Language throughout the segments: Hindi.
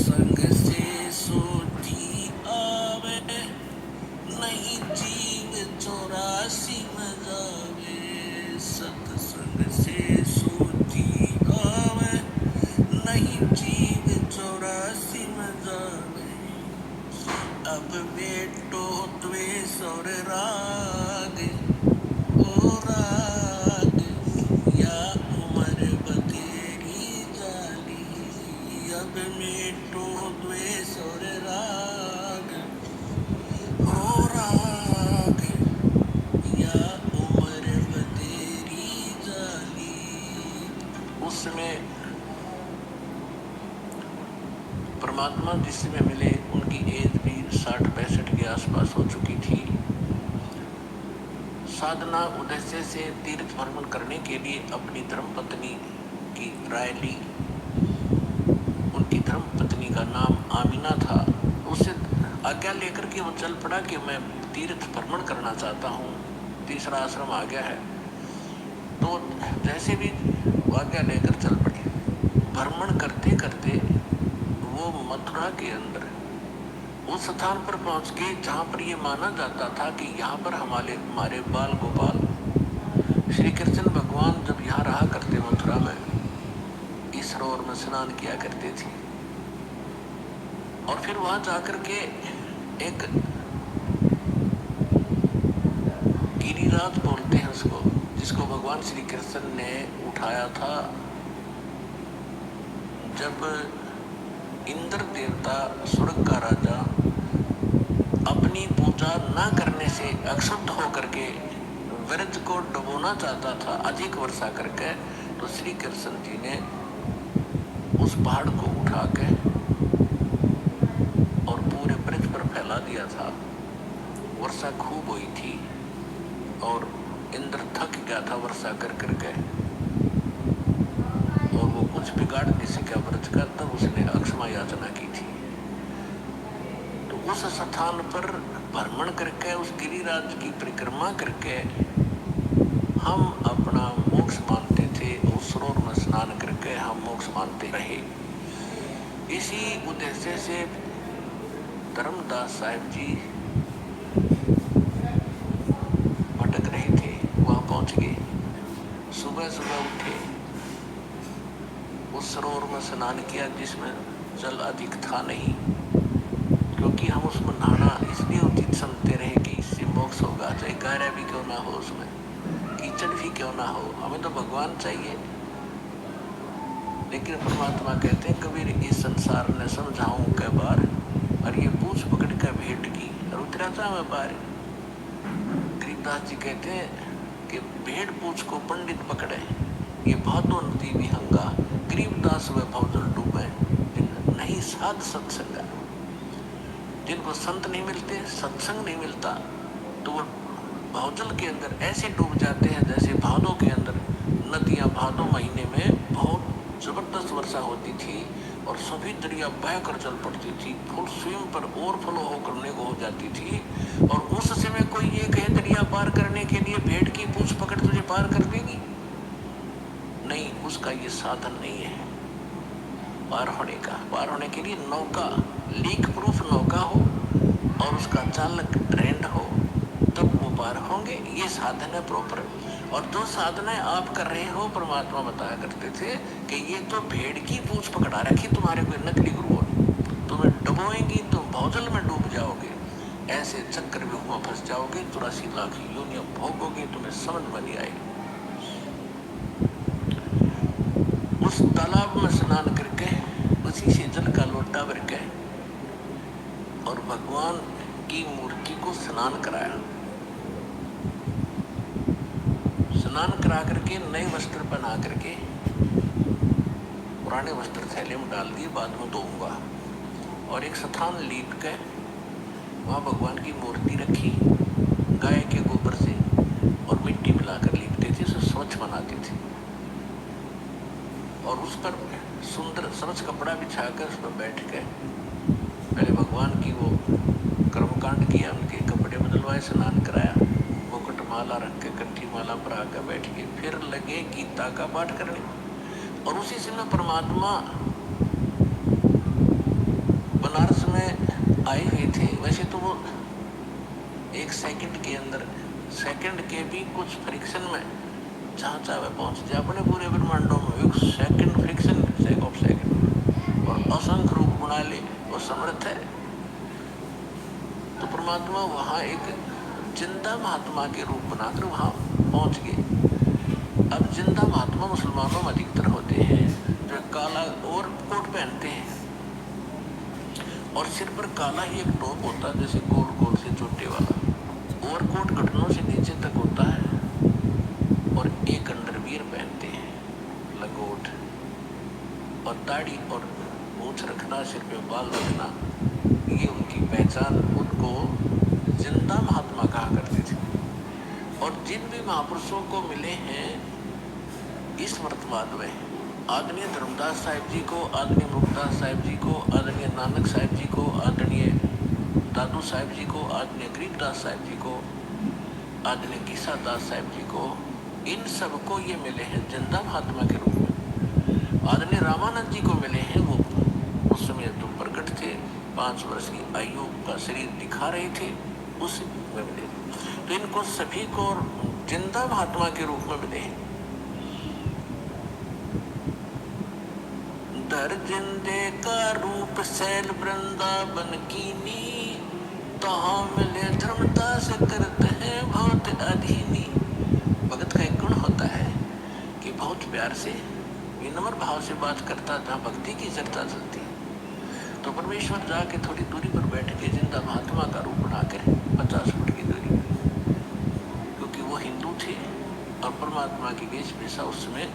सत्संग से सोती आवे, नहीं जीव 84 में जावे। सत्संग से सोती आवे, नहीं जीव 84 में जावे। अब बेटो द्वेष और राग, ओ राग या उम्र बतेरी जाली। अब बेटो द्वेष और राग, ओ राग या उम्र बतेरी जाली। उस समय परमात्मा जिस समय मिले उनकी एज भी 60-65 के आसपास हो चुकी थी। साधना उद्देश्य से तीर्थ भ्रमण करने के लिए अपनी धर्मपत्नी की राय ली। उनकी धर्मपत्नी का नाम आमीना था। उससे आज्ञा लेकर के वो चल पड़ा कि मैं तीर्थ भ्रमण करना चाहता हूँ, तीसरा आश्रम आ गया है। तो जैसे भी आज्ञा लेकर चल पड़ी। भ्रमण करते करते वो मथुरा के अंदर उस स्थान पर पहुंच गए जहां पर ये माना जाता था कि यहाँ पर हमारे बाल गोपाल श्री कृष्ण भगवान जब यहाँ रहा करते मथुरा में, इस सरोवर में स्नान किया करते थे। और फिर वहां जाकर के एक गिरिराज बोलते हैं उसको, जिसको भगवान श्री कृष्ण ने उठाया था जब इंद्र देवता स्वर्ग का राजा अपनी पूजा न करने से अक्षुब्ध होकर के व्रज को डुबोना चाहता था अधिक वर्षा करके। तो श्री कृष्ण जी ने उस पहाड़ को उठा के और पूरे ब्रज पर फैला दिया था। वर्षा खूब हुई थी और इंद्र थक गया था वर्षा कर करके, और वो कुछ बिगाड़ नहीं सका ब्रज का। तब उसने अक्षमा याचना की थी। तो उस स्थान पर भ्रमण करके, उस गिरिराज की परिक्रमा करके हम अपना मोक्ष मानते थे। उस सरोवर में स्नान करके हम मोक्ष मानते रहे। इसी उद्देश्य से धर्मदास साहिब जी भटक रहे थे, वहां पहुंच गए। सुबह सुबह उठे, उस सरोवर में स्नान किया जिसमें जल अधिक था नहीं, क्योंकि हम उसमें नहाना इसलिए उचित समझते रहे कि इससे मोक्ष होगा, चाहे गहरा भी क्यों ना हो, उसमें कीचड़ भी क्यों ना हो, हमें तो भगवान चाहिए। लेकिन परमात्मा कहते हैं कबीर इस संसार ने समझाऊं कै बार, और ये पूछ पकड़ कर भेंट की और उतरा था मैं पार। गरीबदास जी कहते हैं कि भेड़ पूछ को पंडित पकड़े, ये भादो नदी विहंगा, गरीबदास व भवजल डूबे, जिन नहीं साध सत्संगा। जिनको संत नहीं मिलते, सत्संग नहीं मिलता, तो वो भवजल के अंदर ऐसे डूब जाते हैं जैसे भादों के अंदर नदियां भादों महीने में बहुत जबरदस्त वर्षा होती थी और सभी दरिया बहकर चल पड़ती थी, फुल स्विम पर ओवरफ्लो होकर हो जाती थी। और उस समय कोई ये कहे दरिया पार करने के लिए भेड़ की पूंछ पकड़ तुझे पार कर देगी, नहीं, उसका ये साधन नहीं है पार होने का। पार होने के लिए नौका, लीक प्रूफ नौका हो और उसका चालक ट्रेंड हो, तब वो पार होंगे। ये साधन है प्रॉपर। और जो साधनाएं आप कर रहे हो, परमात्मा बताया करते थे कि ये तो भेड़ की पूंछ पकड़ा रखी तुम्हारे कोई नकली गुरु, तुम्हें डुबोएंगी, तुम भौजल में डूब जाओगे, ऐसे चक्कर में हुआ फंस जाओगे, 84 लाख योनियां भोगोगे, तुम्हें समझ में नहीं आएगी। उस तालाब में स्नान करके उसी से जल का लोटा भर के और भगवान की मूर्ति को स्नान कराया। स्नान करा करके नए वस्त्र पहना करके पुराने वस्त्र थैले में डाल दिए, बाद में धोऊंगा। और एक स्थान लीप के वहाँ भगवान की मूर्ति रखी, गाय के गोबर से और मिट्टी मिलाकर लीपते थे, उसे स्वच्छ बनाते थे। और उस पर सुंदर सरस कपड़ा बिछाकर उस पर बैठ के पहले भगवान की वो कर्मकांड किया, उनके कपड़े बदलवाए, स्नान कराया, मुकुट माला रख के कंठी माला पर आकर बैठ के फिर लगे गीता का पाठ करने। और उसी समय परमात्मा एक सेकंड के अंदर, सेकंड के भी कुछ फ्रिक्शन में जहाँ चाहे पहुँच जाए अपने पूरे ब्रह्मांडों में, एक second friction sake of second, और असंख्य रूप बना ले, वो समर्थ है। तो परमात्मा वहाँ एक जिंदा महात्मा के रूप बनाकर वहाँ पहुँच गए। अब जिंदा महात्मा मुसलमानों में अधिकतर होते हैं जो काला और कोट पहनते हैं, और सिर पर काला ही एक टोप होता है जैसे गोल गोल से चोटे वाला, और कोट घुटनों से नीचे तक होता है, और एक अंडरवियर पहनते हैं, लंगोट, और दाढ़ी और मूछ रखना, सिर पे बाल रखना, ये उनकी पहचान, उनको जिंदा महात्मा कहा करते थे। और जिन भी महापुरुषों को मिले हैं इस वर्तमान में, आदरणीय धर्मदास साहिब जी को, आदरणीय मुक्तदास साहिब जी को, आदरणीय नानक साहिब जी को, आदरणीय दादू साहिब जी को, आदरणीय गरीबदास साहिब जी को, आदरणीय गीसा दास साहिब जी को, इन सबको ये मिले हैं जिंदा महात्मा के रूप में। आदरणीय रामानंद जी को मिले हैं, वो उस समय तो प्रकट थे, 5 वर्ष की आयु का शरीर दिखा रहे थे, उस में मिले। तो इनको सभी को जिंदा महात्मा के रूप में मिले हैं। धर जिंदे का रूप सैल वृंदावन कीनी, तो मिले धर्मदास करते हैं बहुत अधीनी। भगत का एक गुण होता है कि बहुत प्यार से विनम्र भाव से बात करता, जहाँ भक्ति की चर्चा चलती तो परमेश्वर जाके थोड़ी दूरी पर बैठ के जिंदा महात्मा का रूप बनाकर 50 फुट की दूरी, क्योंकि वो हिंदू थे और परमात्मा की वेशभूषा उसमें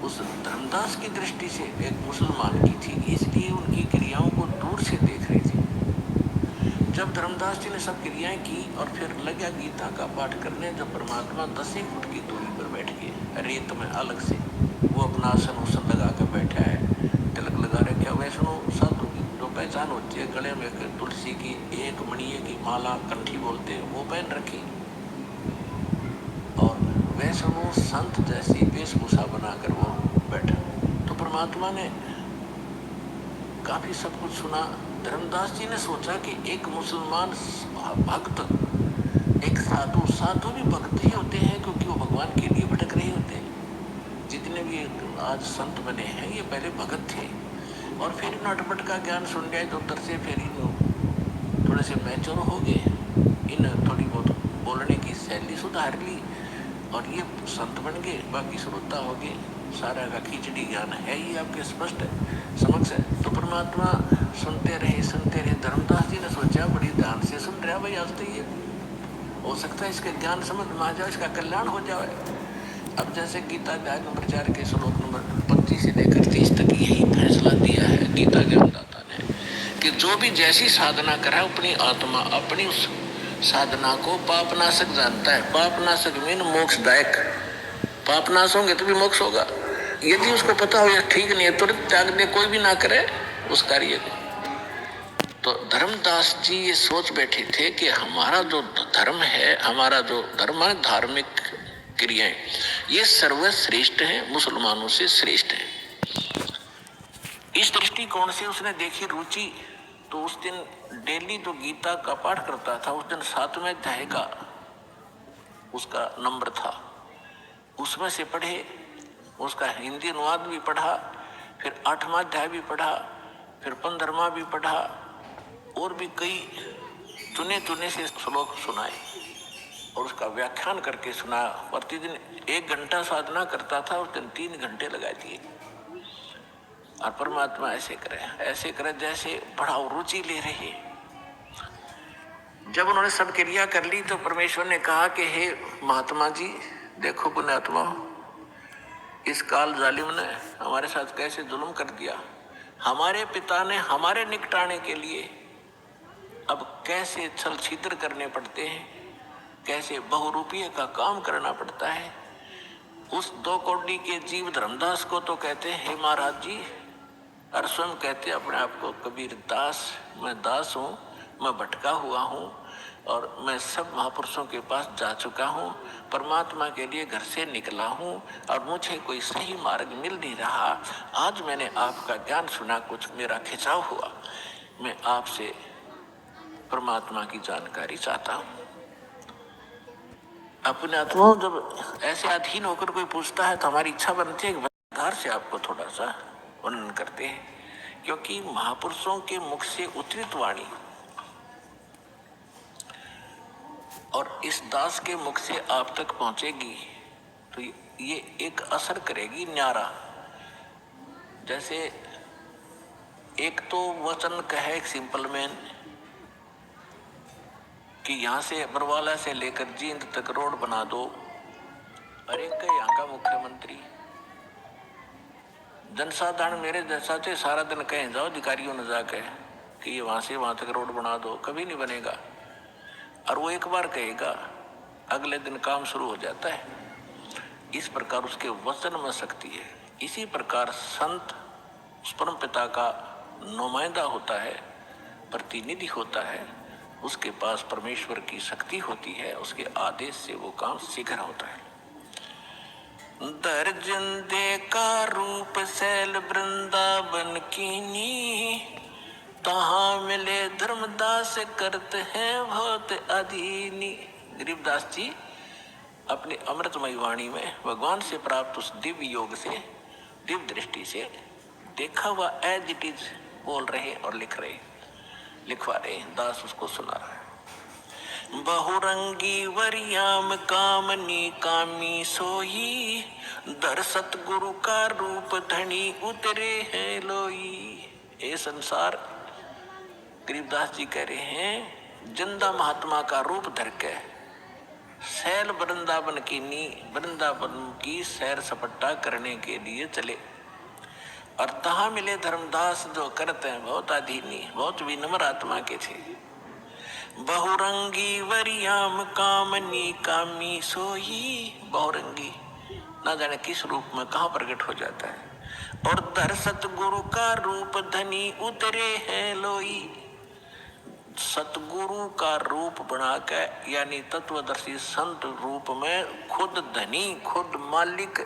उस धर्मदास की दृष्टि से एक मुसलमान की थी, इसलिए उनकी क्रियाओं को दूर से देख रहे थे। जब धर्मदास जी ने सब क्रियाएं की और फिर लगा गीता का पाठ करने, जब परमात्मा 10 फुट की दूरी पर बैठ गए रेत में अलग से, वो अपना आसन उसन लगा कर बैठा है, तिलक लगा रखा। वैष्णो साधु की जो पहचान होती है, गले में तुलसी की एक मणिये की माला, कंठी बोलते हैं, वो पहन रखी, और वैष्णो संत जैसी वेशभूषा बनाकर वो बैठा। तो परमात्मा ने काफी सब कुछ सुना। धर्मदास जी ने सोचा कि एक मुसलमान भक्त, एक साधु, साधु भी भक्त ही होते हैं क्योंकि वो भगवान के लिए भटक रहे होते हैं। जितने भी आज संत बने हैं ये पहले भगत थे, और फिर नटपट का ज्ञान सुन लिया तो उधर से फिर इन थोड़े से मैच्योर हो गए, इन थोड़ी बहुत बोलने की शैली सुधार ली, और ये संत बन गए, बाकी श्रोता हो गए। सारा का खिचड़ी ज्ञान है ही आपके स्पष्ट समक्ष है। तो परमात्मा सुनते रहे सुनते रहे। धर्मदास जी ने सोचा बड़ी ध्यान से सुन रहा भाई, आज तो ये हो सकता है इसके ज्ञान समझ में आ जाए, इसका कल्याण हो जाए। अब जैसे गीता अध्याय नंबर 4 के श्लोक नंबर 25 से लेकर 30 तक यही फैसला दिया है गीता ज्ञानदाता ने कि जो भी जैसी साधना करे अपनी आत्मा अपनी उस साधना को पापनाशक जानता है। पापनाशक मीन मोक्षदायक। पापनाश होंगे तो भी मोक्ष होगा। यदि उसको पता हो या ठीक नहीं है तो त्याग दे, कोई भी ना करे उस कार्य को। तो धर्मदास जी ये सोच बैठे थे कि हमारा जो धर्म है, हमारा जो धर्म है, धार्मिक क्रियाएं, ये सर्वश्रेष्ठ है, मुसलमानों से श्रेष्ठ है। इस दृष्टिकोण से उसने देखी रुचि। तो उस दिन डेली जो गीता का पाठ करता था, उस दिन 7वें अध्याय का उसका नंबर था, उसमें से पढ़े, उसका हिंदी अनुवाद भी पढ़ा, फिर 8वां अध्याय भी पढ़ा, फिर 15वां भी पढ़ा, और भी कई चुने चुने से श्लोक सुनाए और उसका व्याख्यान करके सुना। प्रतिदिन 1 घंटा साधना करता था, उस दिन 3 घंटे लगा दिए। और परमात्मा ऐसे करे जैसे बड़ा रुचि ले रहे। जब उन्होंने सब क्रिया कर ली तो परमेश्वर ने कहा कि हे महात्मा जी, देखो पुण्यात्मा, इस काल जालिम ने हमारे साथ कैसे जुल्म कर दिया। हमारे पिता ने हमारे निकटाने के लिए अब कैसे छल छिद्र करने पड़ते हैं, कैसे बहुरूपीय का काम करना पड़ता है। उस 2 कौड़ी के जीव धर्मदास को तो कहते हैं हे महाराज जी, और स्वयं कहते अपने आप को कबीर दास, मैं दास हूँ, मैं भटका हुआ हूँ और मैं सब महापुरुषों के पास जा चुका हूँ, परमात्मा के लिए घर से निकला हूँ और मुझे कोई सही मार्ग मिल नहीं रहा। आज मैंने आपका ज्ञान सुना, कुछ मेरा खिंचाव हुआ, मैं आपसे परमात्मा की जानकारी चाहता हूं। अपने आत्मा जब ऐसे अधीन होकर कोई पूछता है तो हमारी इच्छा बनती है कि घर से आपको थोड़ा सा वर्णन करते हैं, क्योंकि महापुरुषों के मुख से उतरित वाणी और इस दास के मुख से आप तक पहुंचेगी तो ये एक असर करेगी न्यारा। जैसे एक तो वचन कहे एक सिंपल मैन कि यहां से बरवाला से लेकर जींद तक रोड बना दो, और एक है यहाँ का मुख्यमंत्री। जनसाधारण मेरे जैसा से सारा दिन कहें जाओ अधिकारियों ने जाकर कि ये वहां से वहां तक रोड बना दो, कभी नहीं बनेगा। और वो एक बार कहेगा, अगले दिन काम शुरू हो जाता है। इस प्रकार उसके वचन में शक्ति है। इसी प्रकार संत उस परम पिता का नुमाइंदा होता है, प्रतिनिधि होता है, उसके पास परमेश्वर की शक्ति होती है, उसके आदेश से वो काम शीघ्र होता है। दर्जन दे का रूप शैल वृंदावन कीनी, तहाँ मिले धर्मदास करते हैं बहुत अधीनी। गरीबदास जी अपनी अमृतमयी वाणी में भगवान से प्राप्त उस दिव्य योग से, दिव्य दृष्टि से देखा हुआ एज इट इज बोल रहे और लिखवा रहे। दास उसको सुना रहा है। बहुरंगी वरियाम कामनी कामी सोई, दर सतगुरु का रूप धनी उतरे हैं लोई। ये संसार, गरीबदास जी कह रहे हैं, जिंदा महात्मा का रूप धर के सैल वृंदावन वृंदावन की सैर सपट्टा करने के लिए चले, और तहाँ मिले धर्मदास जो करते हैं बहुत अधीनी, बहुत विनम्र आत्मा के थे। बहुरंगी वरियाम कामनी कामी सोई, बहुरंगी ना जाने किस रूप में कहाँ प्रकट हो जाता है। और दर सतगुरु का रूप धनी उतरे हैं लोई, सतगुरु का रूप बना के यानी तत्वदर्शी संत रूप में खुद धनी खुद मालिक